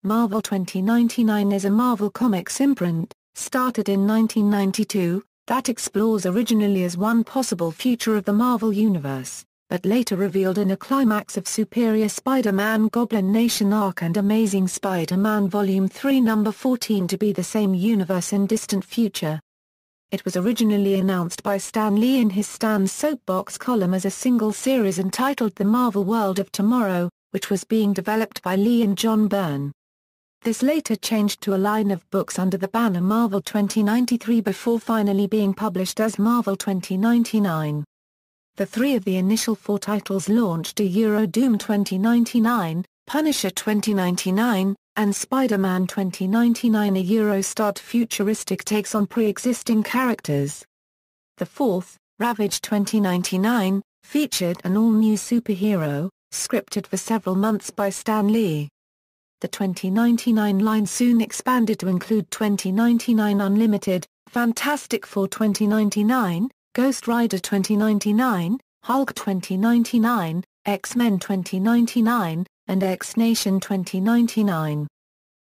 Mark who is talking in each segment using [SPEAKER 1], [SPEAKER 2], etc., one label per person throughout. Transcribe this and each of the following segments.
[SPEAKER 1] Marvel 2099 is a Marvel Comics imprint, started in 1992, that explores originally as one possible future of the Marvel Universe, but later revealed in a climax of Superior Spider-Man Goblin Nation arc and Amazing Spider-Man Volume 3 number 14 to be the same universe in distant future. It was originally announced by Stan Lee in his Stan's Soapbox column as a single series entitled The Marvel World of Tomorrow, which was being developed by Lee and John Byrne. This later changed to a line of books under the banner Marvel 2093 before finally being published as Marvel 2099. The three of the initial four titles launched a Doom 2099, Punisher 2099, and Spider-Man 2099 starred futuristic takes on pre-existing characters. The fourth, Ravage 2099, featured an all-new superhero, scripted for several months by Stan Lee. The 2099 line soon expanded to include 2099 Unlimited, Fantastic Four 2099, Ghost Rider 2099, Hulk 2099, X-Men 2099, and X-Nation 2099.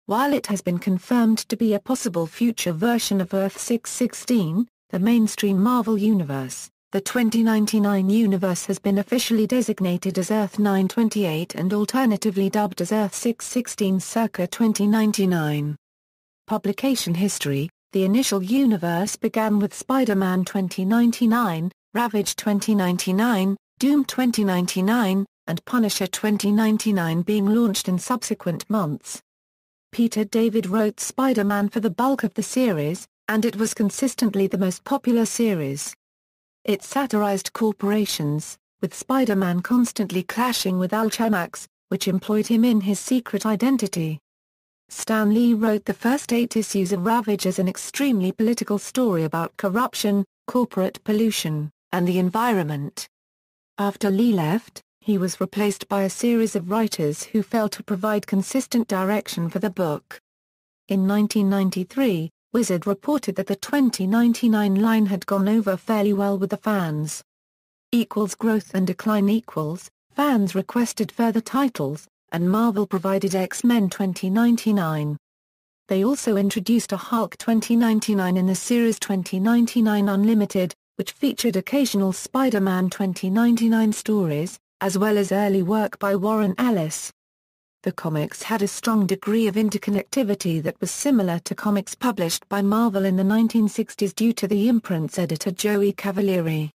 [SPEAKER 1] While it has been confirmed to be a possible future version of Earth 616, the mainstream Marvel Universe, the 2099 universe has been officially designated as Earth 928 and alternatively dubbed as Earth 616 circa 2099. Publication history: the initial universe began with Spider-Man 2099, Ravage 2099, Doom 2099, and Punisher 2099 being launched in subsequent months. Peter David wrote Spider-Man for the bulk of the series, and it was consistently the most popular series. It satirized corporations, with Spider-Man constantly clashing with ALll, which employed him in his secret identity. Stan Lee wrote the first 8 issues of Ravage as an extremely political story about corruption, corporate pollution, and the environment. After Lee left, he was replaced by a series of writers who failed to provide consistent direction for the book. In 1993, Wizard reported that the 2099 line had gone over fairly well with the fans. Growth and decline fans requested further titles, and Marvel provided X-Men 2099. They also introduced a Hulk 2099 in the series 2099 Unlimited, which featured occasional Spider-Man 2099 stories, as well as early work by Warren Ellis. The comics had a strong degree of interconnectivity that was similar to comics published by Marvel in the 1960s due to the imprint's editor Joey Cavalieri.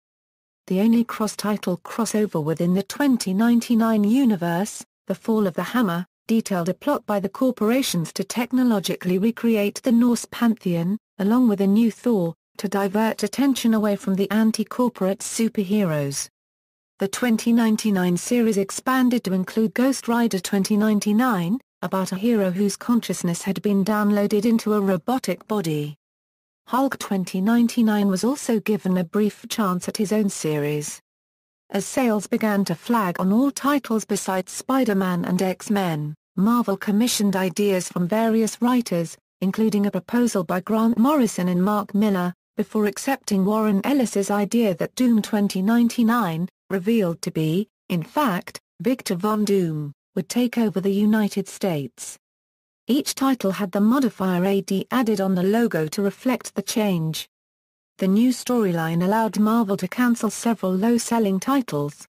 [SPEAKER 1] The only cross-title crossover within the 2099 universe, The Fall of the Hammer, detailed a plot by the corporations to technologically recreate the Norse pantheon, along with a new Thor, to divert attention away from the anti-corporate superheroes. The 2099 series expanded to include Ghost Rider 2099, about a hero whose consciousness had been downloaded into a robotic body. Hulk 2099 was also given a brief chance at his own series. As sales began to flag on all titles besides Spider-Man and X-Men, Marvel commissioned ideas from various writers, including a proposal by Grant Morrison and Mark Millar, before accepting Warren Ellis's idea that Doom 2099, revealed to be, in fact, Victor Von Doom, would take over the United States. Each title had the modifier AD added on the logo to reflect the change. The new storyline allowed Marvel to cancel several low-selling titles.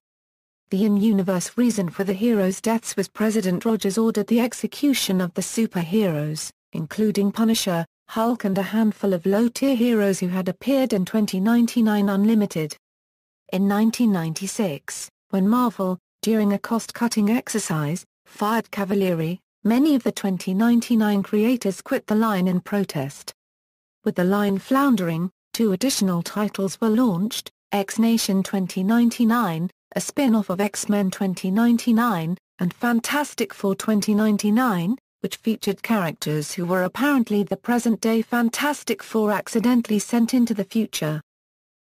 [SPEAKER 1] The in-universe reason for the heroes' deaths was President Rogers ordered the execution of the superheroes, including Punisher, Hulk and a handful of low-tier heroes who had appeared in 2099 Unlimited. In 1996, when Marvel, during a cost-cutting exercise, fired Cavalieri, many of the 2099 creators quit the line in protest. With the line floundering, 2 additional titles were launched, X-Nation 2099, a spin-off of X-Men 2099, and Fantastic Four 2099, which featured characters who were apparently the present-day Fantastic Four accidentally sent into the future.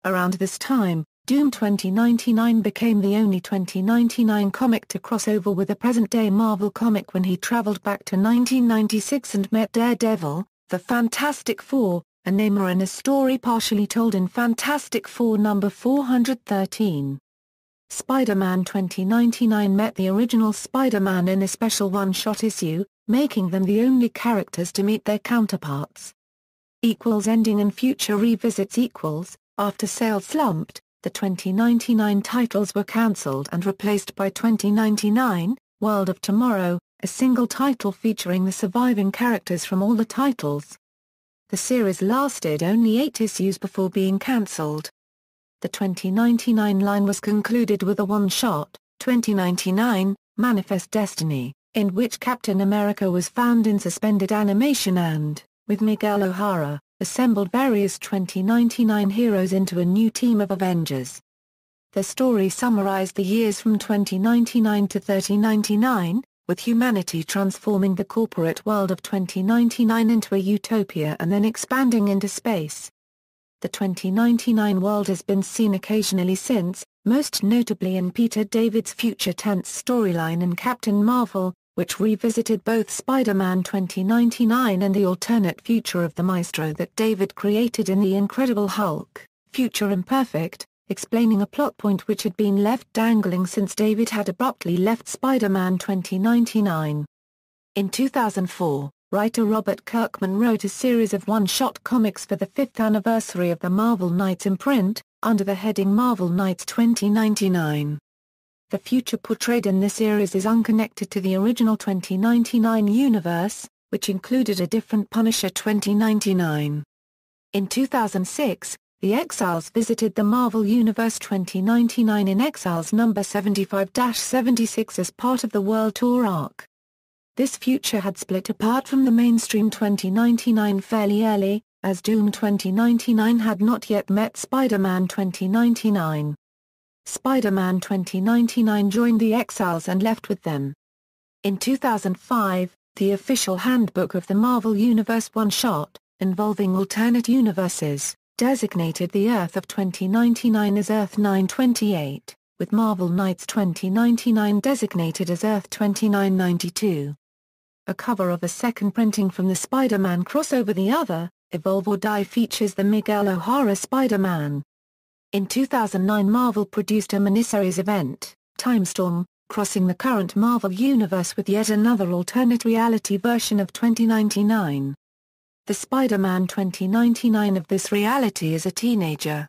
[SPEAKER 1] Around this time, Doom 2099 became the only 2099 comic to cross over with a present-day Marvel comic when he traveled back to 1996 and met Daredevil, the Fantastic Four, a name in a story partially told in Fantastic Four number 413. Spider-Man 2099 met the original Spider-Man in a special one-shot issue, making them the only characters to meet their counterparts. Ending and future revisits. After sales slumped, the 2099 titles were cancelled and replaced by 2099, World of Tomorrow, a single title featuring the surviving characters from all the titles. The series lasted only 8 issues before being cancelled. The 2099 line was concluded with a one-shot, 2099, Manifest Destiny, in which Captain America was found in suspended animation and, with Miguel O'Hara, assembled various 2099 heroes into a new team of Avengers. The story summarized the years from 2099 to 3099, with humanity transforming the corporate world of 2099 into a utopia and then expanding into space. The 2099 world has been seen occasionally since, most notably in Peter David's Future Tense storyline in Captain Marvel, which revisited both Spider-Man 2099 and the alternate future of the Maestro that David created in The Incredible Hulk, Future Imperfect, explaining a plot point which had been left dangling since David had abruptly left Spider-Man 2099. In 2004, writer Robert Kirkman wrote a series of one-shot comics for the 5th anniversary of the Marvel Knights imprint, under the heading Marvel Knights 2099. The future portrayed in this series is unconnected to the original 2099 universe, which included a different Punisher 2099. In 2006, the Exiles visited the Marvel Universe 2099 in Exiles number 75-76 as part of the World Tour arc. This future had split apart from the mainstream 2099 fairly early, as Doom 2099 had not yet met Spider-Man 2099. Spider-Man 2099 joined the Exiles and left with them. In 2005, the official handbook of the Marvel Universe one-shot, involving alternate universes, designated the Earth of 2099 as Earth 928, with Marvel Knights 2099 designated as Earth 2992. A cover of a second printing from the Spider-Man crossover The Other, Evolve or Die features the Miguel O'Hara Spider-Man. In 2009 Marvel produced a miniseries event, Timestorm, crossing the current Marvel Universe with yet another alternate reality version of 2099. The Spider-Man 2099 of this reality is a teenager.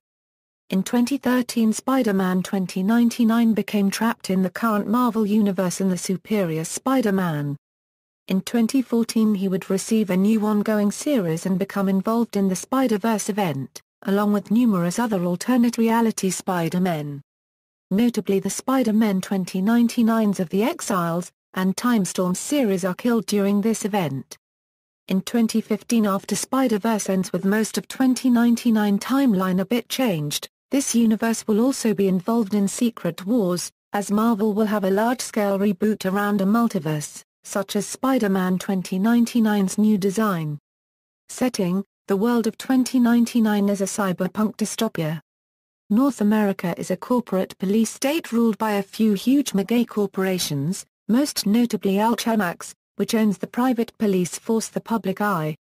[SPEAKER 1] In 2013 Spider-Man 2099 became trapped in the current Marvel Universe in the Superior Spider-Man. In 2014 he would receive a new ongoing series and become involved in the Spider-Verse event, along with numerous other alternate reality Spider-Men. Notably the Spider-Men 2099s of the Exiles, and Timestorm series are killed during this event. In 2015 after Spider-Verse ends with most of 2099 timeline a bit changed, this universe will also be involved in Secret Wars, as Marvel will have a large-scale reboot around a multiverse, such as Spider-Man 2099's new design. Setting: the world of 2099 is a cyberpunk dystopia. North America is a corporate police state ruled by a few huge megacorporations, most notably ALll, which owns the private police force the Public Eye.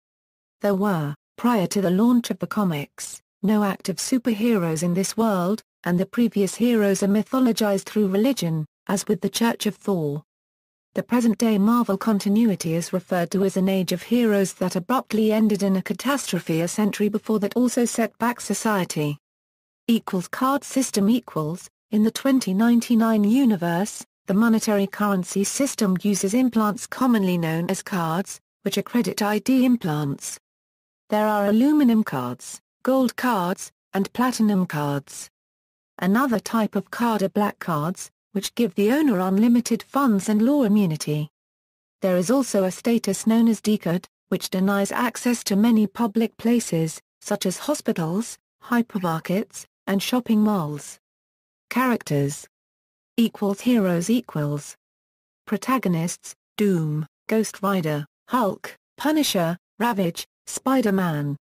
[SPEAKER 1] There were, prior to the launch of the comics, no active superheroes in this world, and the previous heroes are mythologized through religion, as with the Church of Thor. The present-day Marvel continuity is referred to as an age of heroes that abruptly ended in a catastrophe a century before that also set back society. Card system. In the 2099 universe, the monetary currency system uses implants commonly known as cards, which are credit ID implants. There are aluminum cards, gold cards, and platinum cards. Another type of card are black cards, which give the owner unlimited funds and law immunity. There is also a status known as D-card, which denies access to many public places, such as hospitals, hypermarkets, and shopping malls. Characters. Heroes. Protagonists: Doom, Ghost Rider, Hulk, Punisher, Ravage, Spider-Man.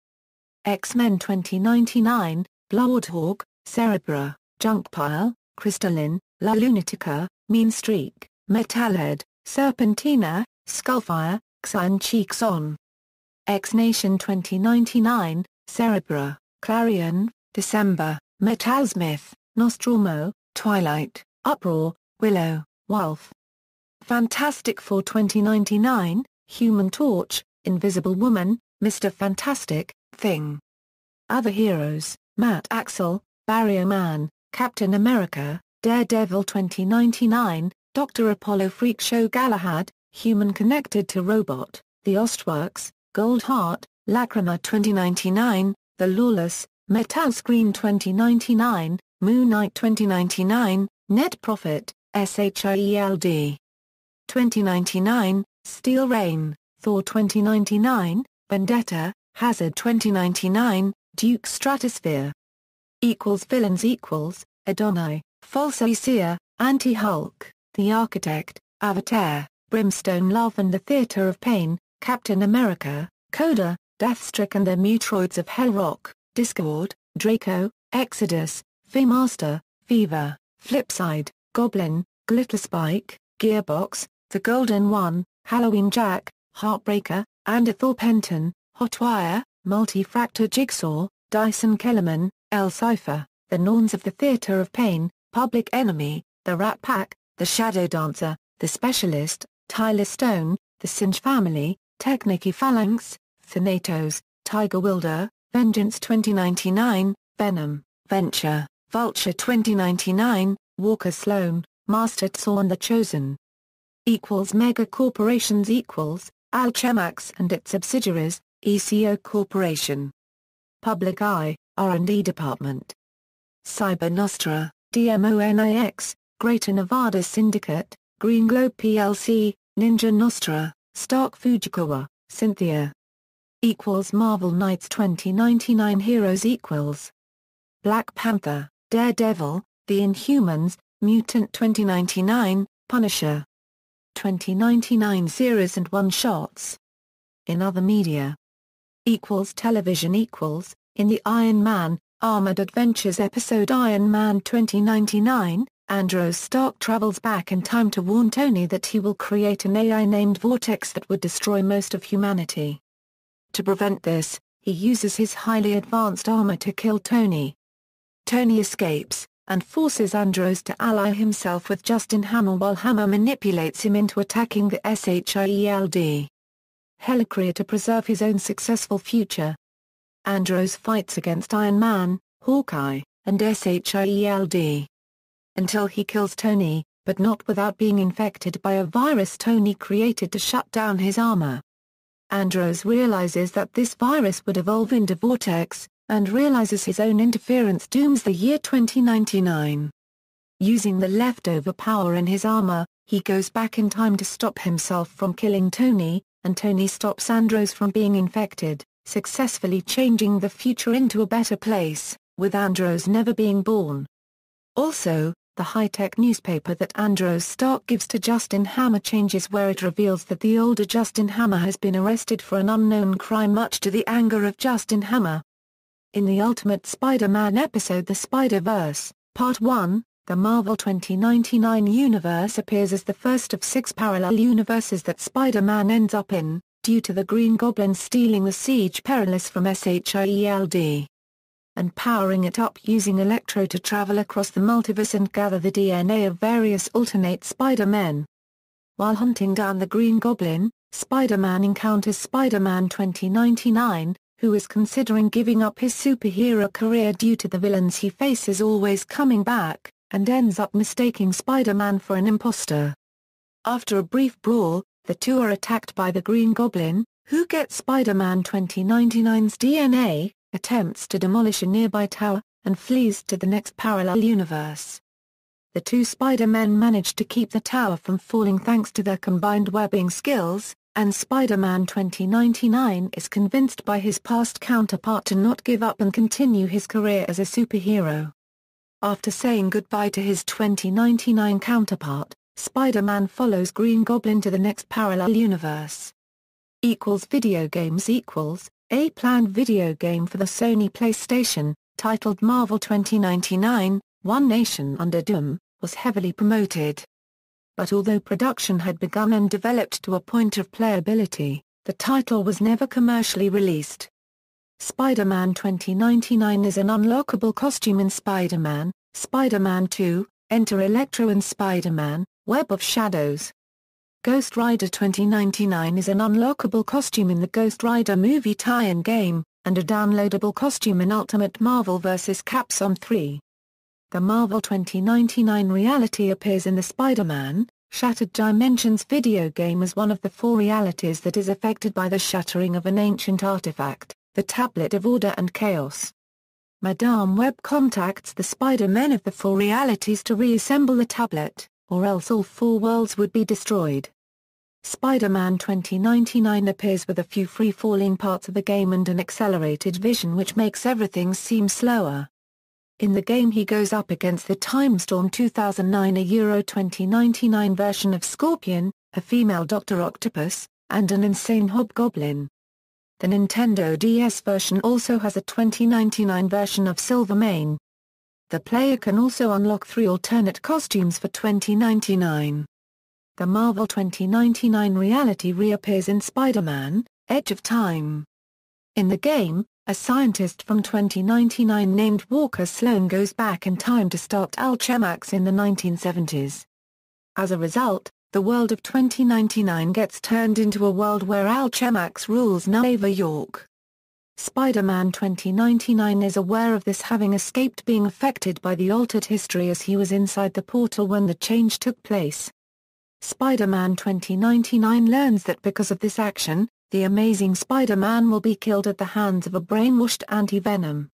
[SPEAKER 1] X-Men 2099, Bloodhawk, Cerebra, Junkpile, Crystalline, La Lunatica, Mean Streak, Metalhead, Serpentina, Skullfire, Xa and Cheeks-On. X-Nation 2099, Cerebra, Clarion, December, Metalsmith, Nostromo, Twilight, Uproar, Willow, Wolf. Fantastic Four 2099, Human Torch, Invisible Woman, Mr. Fantastic, Thing. Other heroes: Matt Axel, Barrier Man, Captain America, Daredevil 2099, Dr. Apollo Freak Show Galahad, Human Connected to Robot, The Ostworks, Goldheart, Lacrima 2099, The Lawless, Metal Scream 2099, Moon Knight 2099, Net Profit, SHIELD 2099, Steel Rain, Thor 2099, Vendetta, Hazard 2099, Duke Stratosphere. Villains: Adonai, False Seer, Anti-Hulk, The Architect, Avatar, Brimstone Love and the Theater of Pain, Captain America, Coda, Deathstroke and the Mutroids of Hellrock, Discord, Draco, Exodus, Femaster, Fever, Flipside, Goblin, Glitterspike, Gearbox, The Golden One, Halloween Jack, Heartbreaker, Thor Penton, Hotwire, Multi-Fractor Jigsaw, Dyson Kellerman, ALll Cypher, The Norns of the Theater of Pain, Public Enemy, The Rat Pack, The Shadow Dancer, The Specialist, Tyler Stone, The Singe Family, Technici Phalanx, Thanatos, Tiger Wilder, Vengeance 2099, Venom, Venture, Vulture 2099, Walker Sloan, Master Tsaw and The Chosen. Mega corporations: Alchemax and its subsidiaries, ECO Corporation. Public Eye, R&D Department. Cyber Nostra, DMONIX, Greater Nevada Syndicate, Green Globe plc, Ninja Nostra, Stark Fujikawa, Cynthia. Marvel Knights 2099 Heroes. Black Panther, Daredevil, The Inhumans, Mutant 2099, Punisher. 2099 series and one-shots. In other media. Television: in the Iron Man, Armored Adventures episode Iron Man 2099, Andros Stark travels back in time to warn Tony that he will create an AI named Vortex that would destroy most of humanity. To prevent this, he uses his highly advanced armor to kill Tony. Tony escapes, and forces Andros to ally himself with Justin Hammer while Hammer manipulates him into attacking the SHIELD Helicarrier to preserve his own successful future. Andros fights against Iron Man, Hawkeye, and SHIELD until he kills Tony, but not without being infected by a virus Tony created to shut down his armor. Andros realizes that this virus would evolve into Vortex, and realizes his own interference dooms the year 2099. Using the leftover power in his armor, he goes back in time to stop himself from killing Tony, and Tony stops Andros from being infected, successfully changing the future into a better place, with Andros never being born. Also, the high-tech newspaper that Andros Stark gives to Justin Hammer changes where it reveals that the older Justin Hammer has been arrested for an unknown crime, much to the anger of Justin Hammer. In the Ultimate Spider-Man episode The Spider-Verse, Part 1, the Marvel 2099 universe appears as the first of 6 parallel universes that Spider-Man ends up in, due to the Green Goblin stealing the Siege Perilous from SHIELD and powering it up using Electro to travel across the multiverse and gather the DNA of various alternate Spider-Men. While hunting down the Green Goblin, Spider-Man encounters Spider-Man 2099, who is considering giving up his superhero career due to the villains he faces always coming back, and ends up mistaking Spider-Man for an imposter. After a brief brawl, the two are attacked by the Green Goblin, who gets Spider-Man 2099's DNA, attempts to demolish a nearby tower, and flees to the next parallel universe. The two Spider-Men manage to keep the tower from falling thanks to their combined webbing skills, and Spider-Man 2099 is convinced by his past counterpart to not give up and continue his career as a superhero. After saying goodbye to his 2099 counterpart, Spider-Man follows Green Goblin to the next parallel universe. Video games: a planned video game for the Sony PlayStation, titled Marvel 2099, One Nation Under Doom, was heavily promoted. But although production had begun and developed to a point of playability, the title was never commercially released. Spider-Man 2099 is an unlockable costume in Spider-Man, Spider-Man 2, Enter Electro and Spider-Man, Web of Shadows. Ghost Rider 2099 is an unlockable costume in the Ghost Rider movie tie-in game, and a downloadable costume in Ultimate Marvel vs. Capcom 3. The Marvel 2099 reality appears in the Spider-Man Shattered Dimensions video game as one of the four realities that is affected by the shattering of an ancient artifact, the Tablet of Order and Chaos. Madame Web contacts the Spider-Men of the four realities to reassemble the tablet, or else all four worlds would be destroyed. Spider-Man 2099 appears with a few free-falling parts of the game and an accelerated vision which makes everything seem slower. In the game he goes up against the Timestorm 2009, a Euro 2099 version of Scorpion, a female Dr. Octopus, and an insane Hobgoblin. The Nintendo DS version also has a 2099 version of Silvermane. The player can also unlock 3 alternate costumes for 2099. The Marvel 2099 reality reappears in Spider-Man: Edge of Time. In the game, a scientist from 2099 named Walker Sloan goes back in time to start ALll in the 1970s. As a result, the world of 2099 gets turned into a world where ALll rules Nueva York. Spider-Man 2099 is aware of this, having escaped being affected by the altered history as he was inside the portal when the change took place. Spider-Man 2099 learns that because of this action, the Amazing Spider-Man will be killed at the hands of a brainwashed anti-Venom.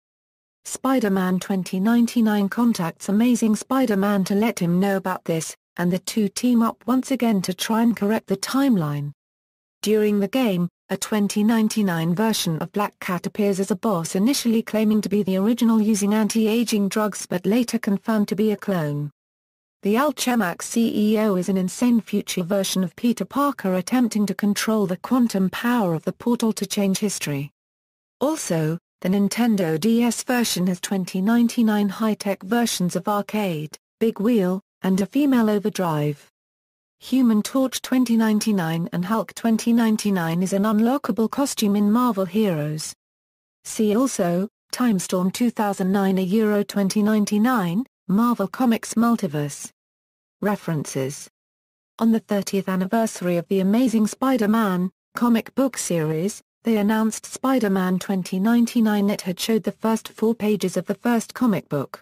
[SPEAKER 1] Spider-Man 2099 contacts Amazing Spider-Man to let him know about this, and the two team up once again to try and correct the timeline. During the game, a 2099 version of Black Cat appears as a boss, initially claiming to be the original using anti-aging drugs but later confirmed to be a clone. The ALll CEO is an insane future version of Peter Parker attempting to control the quantum power of the portal to change history. Also, the Nintendo DS version has 2099 high-tech versions of Arcade, Big Wheel, and a female Overdrive. Human Torch 2099 and Hulk 2099 is an unlockable costume in Marvel Heroes. See also, Timestorm 2009, a Euro 2099, Marvel Comics Multiverse. References. On the 30th anniversary of the Amazing Spider-Man comic book series, they announced Spider-Man 2099. It had showed the first 4 pages of the first comic book.